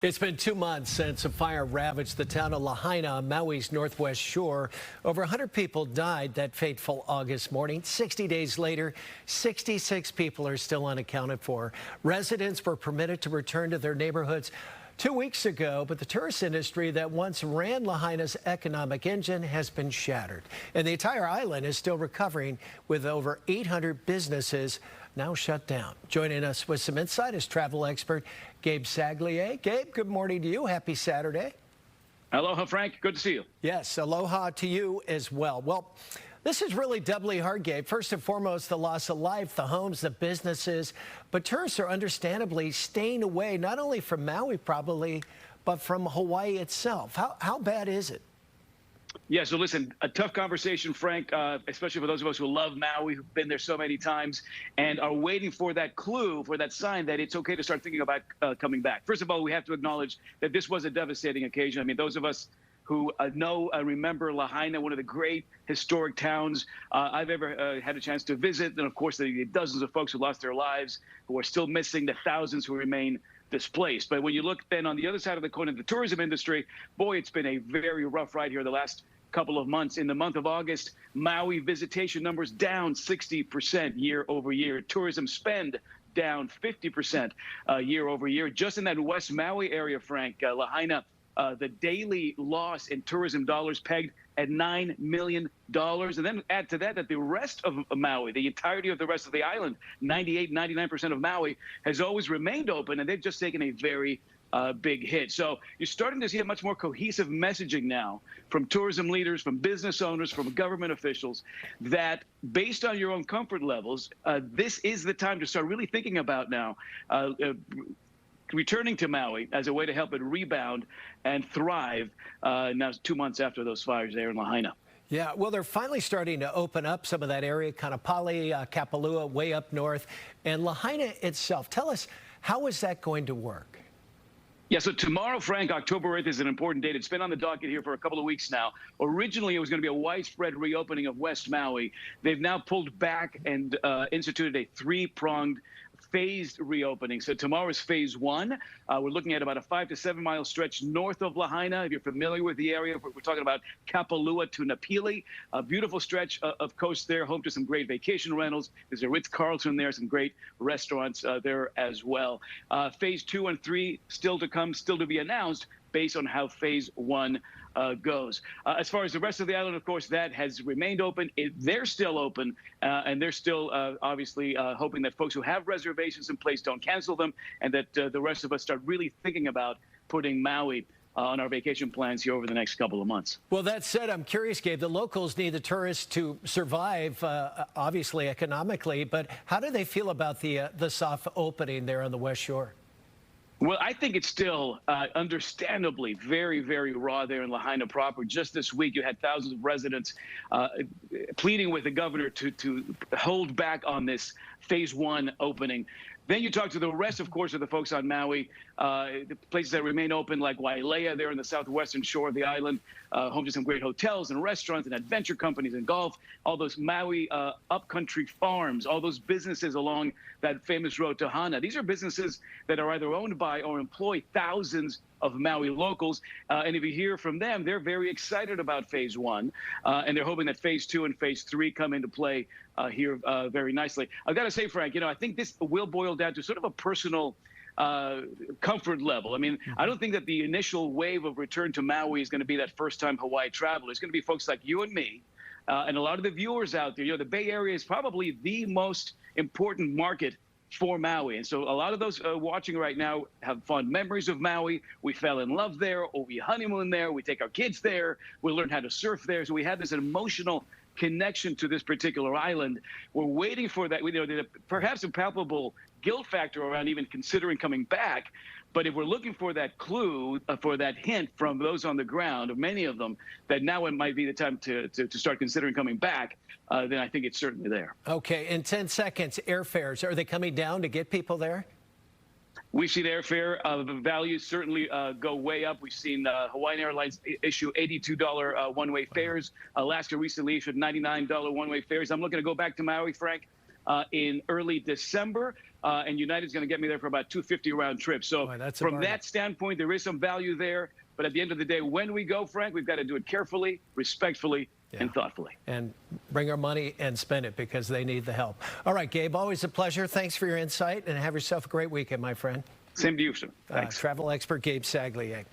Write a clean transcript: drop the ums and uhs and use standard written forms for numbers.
It's been 2 months since a fire ravaged the town of Lahaina on Maui's northwest shore. Over 100 people died that fateful August morning. 60 days later, 66 people are still unaccounted for. Residents were permitted to return to their neighborhoods 2 weeks ago, but the tourist industry that once ran Lahaina's economic engine has been shattered. And the entire island is still recovering, with over 800 businesses now shut down. Joining us with some insight is travel expert Gabe Saglie. Gabe, good morning to you. Happy Saturday. Aloha, Frank. Good to see you. Yes, aloha to you as well. Well, this is really doubly hard, Gabe. First and foremost, the loss of life, the homes, the businesses. But tourists are understandably staying away, not only from Maui probably, but from Hawaii itself. How bad is it? Yeah, so listen, a tough conversation, Frank, especially for those of us who love Maui, who've been there so many times and are waiting for that clue, for that sign that it's okay to start thinking about coming back. First of all, we have to acknowledge that this was a devastating occasion. I mean, those of us who remember Lahaina, one of the great historic towns I've ever had a chance to visit. And of course, the dozens of folks who lost their lives, who are still missing, the thousands who remain displaced. But when you look then on the other side of the coin of the tourism industry, boy, it's been a very rough ride here the last couple of months. In the month of August, Maui visitation numbers down 60% year over year. Tourism spend down 50% year over year. Just in that West Maui area, Frank, Lahaina, the daily loss in tourism dollars pegged at $9 million. And then add to that the rest of Maui, the entirety of the rest of the island, 99% of Maui, has always remained open, and they've just taken a very big hit. So you're starting to see a much more cohesive messaging now from tourism leaders, from business owners, from government officials, that based on your own comfort levels, this is the time to start really thinking about now returning to Maui as a way to help it rebound and thrive now 2 months after those fires there in Lahaina. Yeah, well, they're finally starting to open up some of that area, Kanapali, Kapalua, way up north, and Lahaina itself. Tell us, how is that going to work? Yeah, so tomorrow, Frank, October 8th is an important date. It's been on the docket here for a couple of weeks now. Originally, it was going to be a widespread reopening of West Maui. They've now pulled back and instituted a three-pronged phased reopening. So tomorrow is phase one. We're looking at about a 5 to 7 mile stretch north of Lahaina. If you're familiar with the area, we're talking about Kapalua to Napili, a beautiful stretch of coast there, home to some great vacation rentals. There's a Ritz-Carlton there, some great restaurants there as well. Phase 2 and 3 still to come, still to be announced based on how phase one goes. As far as the rest of the island, of course, that has remained open. They're still open, and they're still obviously hoping that folks who have reservations in place don't cancel them, and that the rest of us start really thinking about putting Maui on our vacation plans here over the next couple of months. Well, that said, I'm curious, Gabe, the locals need the tourists to survive, obviously economically, but how do they feel about the soft opening there on the West Shore? Well, I think it's still understandably very raw there in Lahaina proper. Just this week, you had thousands of residents pleading with the governor to hold back on this phase one opening. Then you talk to the rest, of course, of the folks on Maui, the places that remain open, like Wailea there in the southwestern shore of the island, home to some great hotels and restaurants and adventure companies and golf, all those Maui upcountry farms, all those businesses along that famous road to Hana. These are businesses that are either owned by or employ thousands of Maui locals. And if you hear from them, they're very excited about phase one. And they're hoping that phase 2 and phase 3 come into play here very nicely. I've got to say, Frank, I think this will boil down to sort of a personal comfort level. I mean, I don't think that the initial wave of return to Maui is going to be that first-time Hawaii traveler. It's going to be folks like you and me and a lot of the viewers out there. The Bay Area is probably the most important market for Maui. And so a lot of those watching right now have fond memories of Maui. We fell in love there, or we honeymoon there. We take our kids there. We learn how to surf there. So we have this emotional connection to this particular island. We're waiting for that, perhaps a palpable guilt factor around even considering coming back. But if we're looking for that clue, for that hint from those on the ground, of many of them, that now it might be the time to start considering coming back, then I think it's certainly there. Okay, in 10 seconds, airfares, are they coming down to get people there? We've seen airfare values certainly go way up. We've seen Hawaiian Airlines issue $82 one-way fares. Alaska recently issued $99 one-way fares. I'm looking to go back to Maui, Frank. in early December. And United's going to get me there for about $250 round trip. So Boy, that's a from bargain. that standpoint, there is some value there. But at the end of the day, when we go, Frank, we've got to do it carefully, respectfully, and thoughtfully. And bring our money and spend it because they need the help. All right, Gabe, always a pleasure. Thanks for your insight, and have yourself a great weekend, my friend. Same to you, sir. Thanks. Travel expert Gabe Saglie.